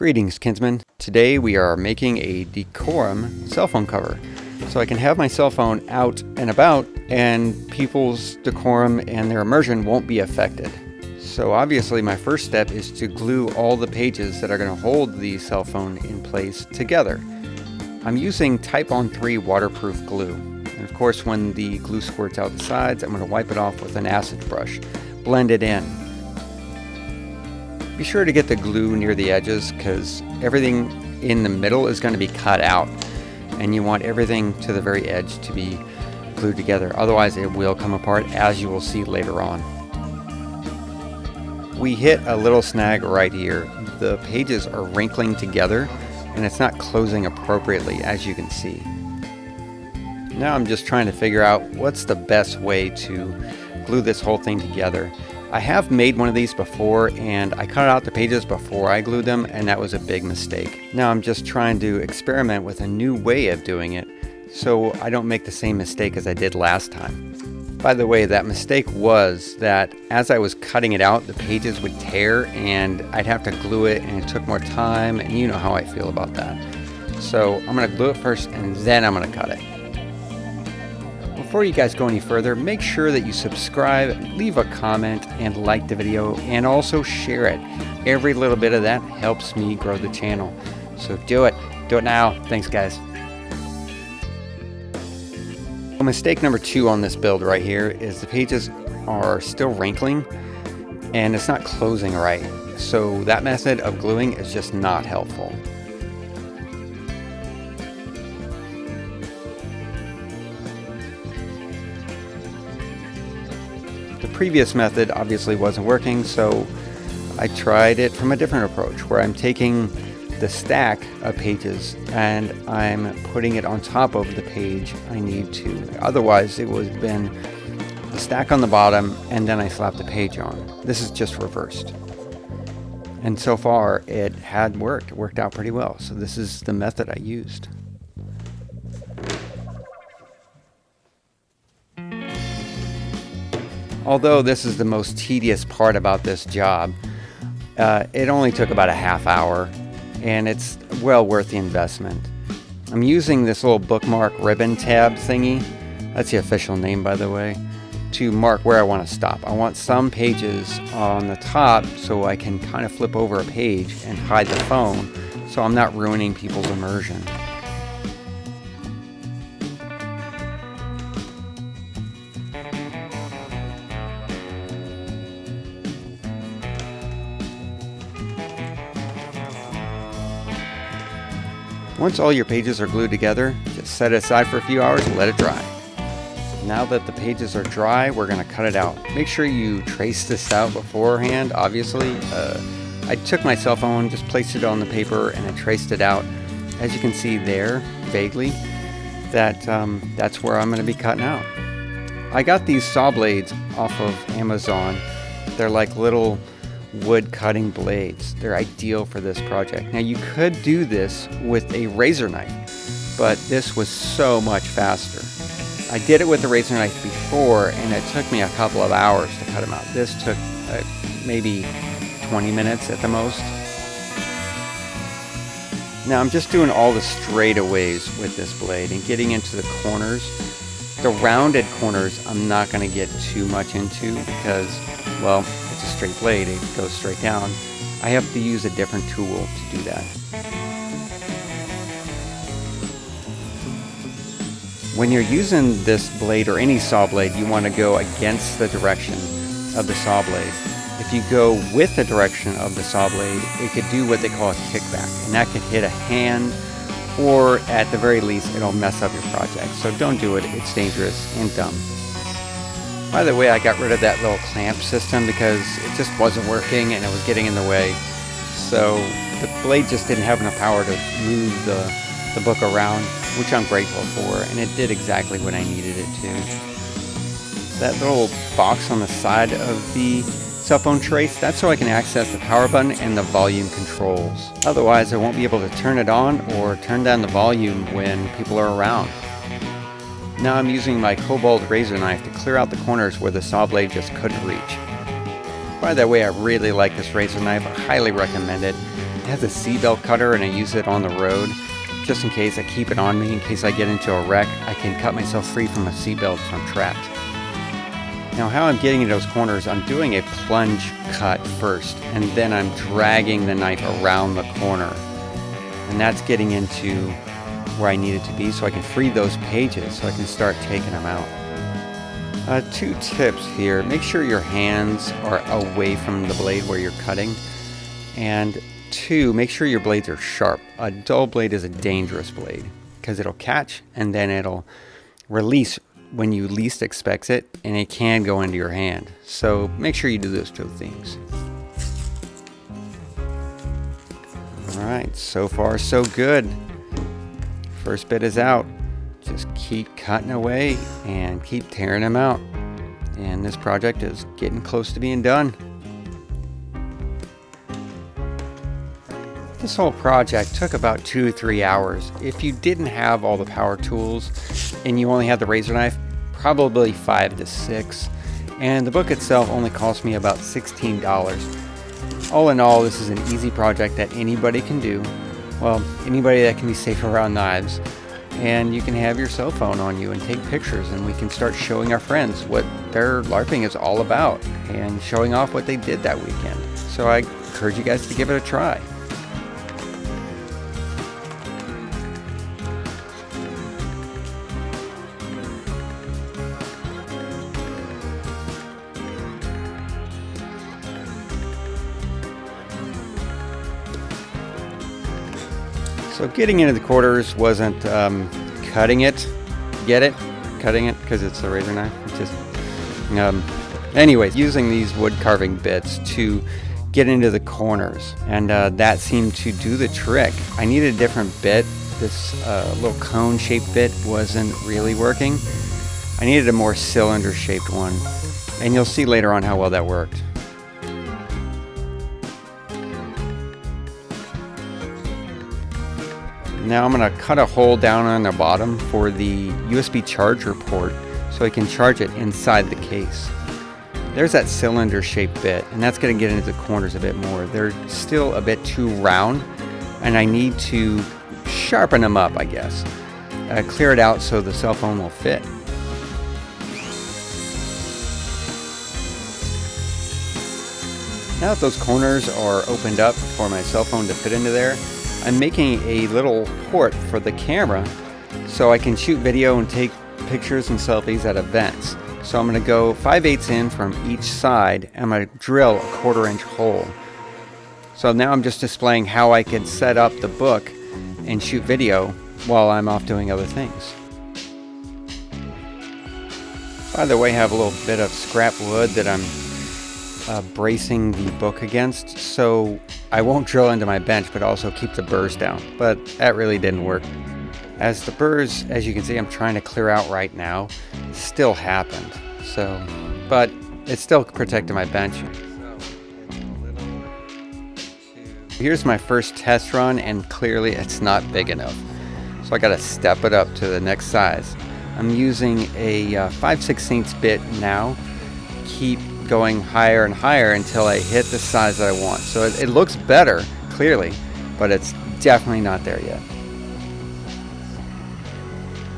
Greetings, kinsmen. Today we are making a decorum cell phone cover. So I can have my cell phone out and about and people's decorum and their immersion won't be affected. So obviously my first step is to glue all the pages that are going to hold the cell phone in place together. I'm using Type on 3 waterproof glue. And of course when the glue squirts out the sides, I'm going to wipe it off with an acid brush. Blend it in. Be sure to get the glue near the edges because everything in the middle is going to be cut out and you want everything to the very edge to be glued together. Otherwise it will come apart, as you will see later on. We hit a little snag right here. The pages are wrinkling together and it's not closing appropriately, as you can see. Now I'm just trying to figure out what's the best way to glue this whole thing together. I have made one of these before and I cut out the pages before I glued them, and that was a big mistake. Now I'm just trying to experiment with a new way of doing it so I don't make the same mistake as I did last time. By the way, that mistake was that as I was cutting it out, the pages would tear and I'd have to glue it, and it took more time, and you know how I feel about that. So I'm going to glue it first and then I'm going to cut it. Before you guys go any further, make sure that you subscribe, leave a comment, and like the video, and also share it. Every little bit of that helps me grow the channel. So do it. Do it now. Thanks, guys. Well, mistake number 2 on this build right here is the pages are still wrinkling and it's not closing right. So that method of gluing is just not helpful. The previous method obviously wasn't working, so I tried it from a different approach where I'm taking the stack of pages and I'm putting it on top of the page I need to. Otherwise it would have been the stack on the bottom and then I slap the page on. This is just reversed. And so far it had worked. It worked out pretty well. So this is the method I used. Although this is the most tedious part about this job, it only took about a half hour and it's well worth the investment. I'm using this little bookmark ribbon tab thingy, that's the official name by the way, to mark where I want to stop. I want some pages on the top so I can kind of flip over a page and hide the phone so I'm not ruining people's immersion. Once all your pages are glued together, just set it aside for a few hours and let it dry. Now that the pages are dry, we're going to cut it out. Make sure you trace this out beforehand, obviously. I took my cell phone, just placed it on the paper, and I traced it out. As you can see there, vaguely, that's where I'm going to be cutting out. I got these saw blades off of Amazon. They're like little wood cutting blades. They're ideal for this project. Now you could do this with a razor knife, but this was so much faster. I did it with the razor knife before and it took me a couple of hours to cut them out. This took maybe 20 minutes at the most. Now I'm just doing all the straightaways with this blade and getting into the corners. The rounded corners I'm not going to get too much into because, well, it's a straight blade, it goes straight down. I have to use a different tool to do that. When you're using this blade or any saw blade, you want to go against the direction of the saw blade. If you go with the direction of the saw blade, it could do what they call a kickback, and that could hit a hand, or at the very least it'll mess up your project. So don't do it, it's dangerous and dumb. By the way, I got rid of that little clamp system because it just wasn't working and it was getting in the way. So the blade just didn't have enough power to move the book around, which I'm grateful for, and it did exactly what I needed it to. That little box on the side of the cell phone trace, that's so I can access the power button and the volume controls. Otherwise I won't be able to turn it on or turn down the volume when people are around. Now I'm using my cobalt razor knife to clear out the corners where the saw blade just couldn't reach. By the way, I really like this razor knife. I highly recommend it. It has a seatbelt cutter and I use it on the road just in case. I keep it on me in case I get into a wreck. I can cut myself free from a seatbelt if I'm trapped. Now how I'm getting into those corners, I'm doing a plunge cut first, and then I'm dragging the knife around the corner. And that's getting into where I need it to be so I can free those pages so I can start taking them out. 2 tips here. Make sure your hands are away from the blade where you're cutting. And 2, make sure your blades are sharp. A dull blade is a dangerous blade because it'll catch and then it'll release when you least expect it, and it can go into your hand. So make sure you do those 2 things. Alright, so far so good. First bit is out. Just keep cutting away and keep tearing them out. And this project is getting close to being done. This whole project took about 2 to 3 hours. If you didn't have all the power tools and you only had the razor knife, probably 5 to 6. And the book itself only cost me about $16. All in all, this is an easy project that anybody can do. Well, anybody that can be safe around knives. And you can have your cell phone on you and take pictures, and we can start showing our friends what their LARPing is all about and showing off what they did that weekend. So I encourage you guys to give it a try. So getting into the quarters wasn't cutting it, cutting it because it's a razor knife. It's just, anyways, using these wood carving bits to get into the corners, and that seemed to do the trick. I needed a different bit. This little cone shaped bit wasn't really working. I needed a more cylinder shaped one, and you'll see later on how well that worked. Now I'm going to cut a hole down on the bottom for the USB charger port so I can charge it inside the case. There's that cylinder shaped bit, and that's going to get into the corners a bit more. They're still a bit too round, and I need to sharpen them up, I guess. Clear it out so the cell phone will fit. Now that those corners are opened up for my cell phone to fit into there, I'm making a little port for the camera so I can shoot video and take pictures and selfies at events. So I'm going to go 5/8 in from each side, and I'm going to drill a 1/4 inch hole. So now I'm just displaying how I could set up the book and shoot video while I'm off doing other things. By the way, I have a little bit of scrap wood that I'm bracing the book against, so I won't drill into my bench but also keep the burrs down, but that really didn't work. As the burrs, as you can see, I'm trying to clear out right now, still happened. So, but it's still protecting my bench. Here's my first test run, and clearly it's not big enough, so I got to step it up to the next size. I'm using a 5/16 bit now. Keep going higher and higher until I hit the size that I want. So it looks better, clearly, but it's definitely not there yet.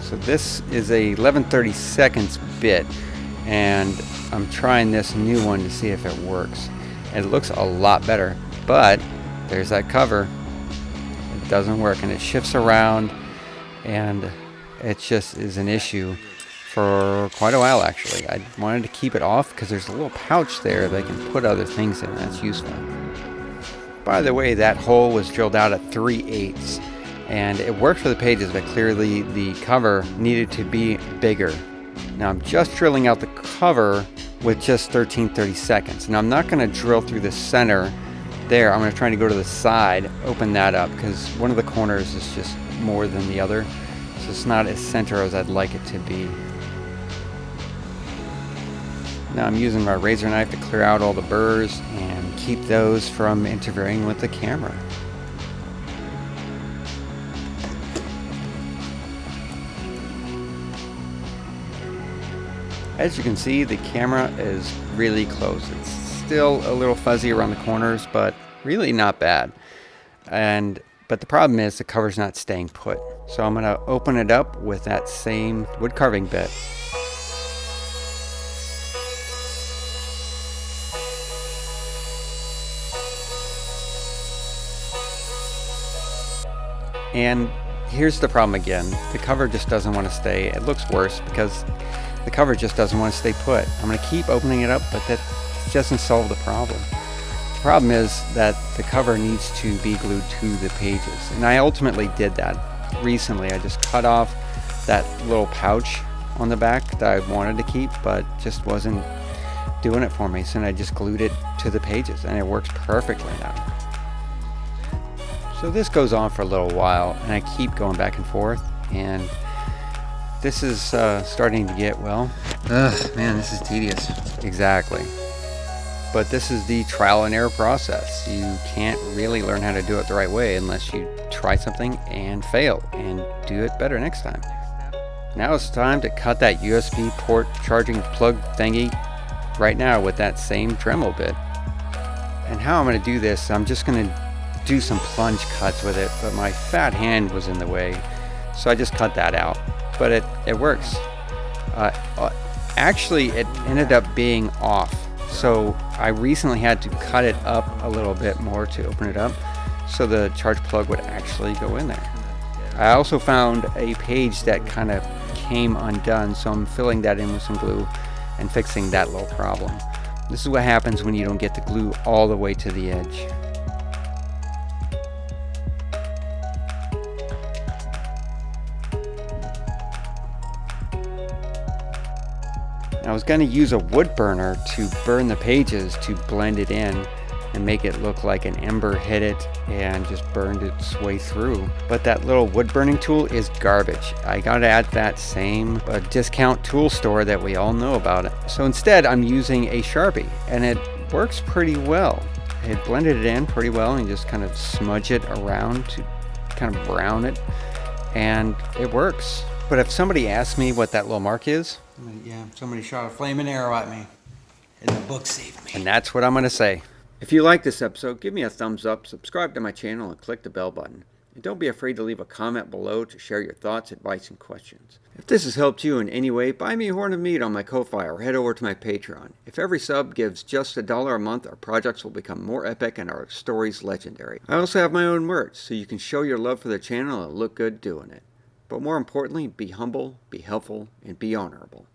So this is a 11/32 bit, and I'm trying this new one to see if it works. It looks a lot better, but there's that cover. It doesn't work, and it shifts around, and it just is an issue for quite a while, actually. I wanted to keep it off because there's a little pouch there that I can put other things in. That's useful. By the way, that hole was drilled out at 3/8, and it worked for the pages, but clearly the cover needed to be bigger. Now I'm just drilling out the cover with just 13/32. Now I'm not going to drill through the center there. I'm going to try to go to the side, open that up, because one of the corners is just more than the other, so it's not as center as I'd like it to be. Now I'm using my razor knife to clear out all the burrs and keep those from interfering with the camera. As you can see, the camera is really close. It's still a little fuzzy around the corners, but really not bad. But the problem is the cover's not staying put. So I'm going to open it up with that same wood carving bit. And here's the problem again. The cover just doesn't want to stay. It looks worse because the cover just doesn't want to stay put. I'm going to keep opening it up, but that doesn't solve the problem. The problem is that the cover needs to be glued to the pages. And I ultimately did that recently. I just cut off that little pouch on the back that I wanted to keep, but just wasn't doing it for me. So I just glued it to the pages, and it works perfectly now. So this goes on for a little while, and I keep going back and forth, and this is starting to get, well, man, this is tedious. Exactly. But this is the trial and error process. You can't really learn how to do it the right way unless you try something and fail and do it better next time. Now it's time to cut that USB port charging plug thingy right now with that same Dremel bit. And how I'm going to do this, I'm just going to do some plunge cuts with it, but my fat hand was in the way, so I just cut that out. But it works. Actually, it ended up being off. So I recently had to cut it up a little bit more to open it up so the charge plug would actually go in there. I also found a page that kind of came undone, so I'm filling that in with some glue and fixing that little problem. This is what happens when you don't get the glue all the way to the edge. I was going to use a wood burner to burn the pages to blend it in and make it look like an ember hit it and just burned its way through. But that little wood burning tool is garbage. I got it at that same discount tool store that we all know about. So instead I'm using a Sharpie, and it works pretty well. It blended it in pretty well, and you just kind of smudge it around to kind of brown it, and it works. But if somebody asks me what that little mark is, yeah, somebody shot a flaming arrow at me, and the book saved me. And that's what I'm going to say. If you like this episode, give me a thumbs up, subscribe to my channel, and click the bell button. And don't be afraid to leave a comment below to share your thoughts, advice, and questions. If this has helped you in any way, buy me a horn of meat on my Ko-Fi or head over to my Patreon. If every sub gives just $1 a month, our projects will become more epic and our stories legendary. I also have my own merch, so you can show your love for the channel and look good doing it. But more importantly, be humble, be helpful, and be honorable.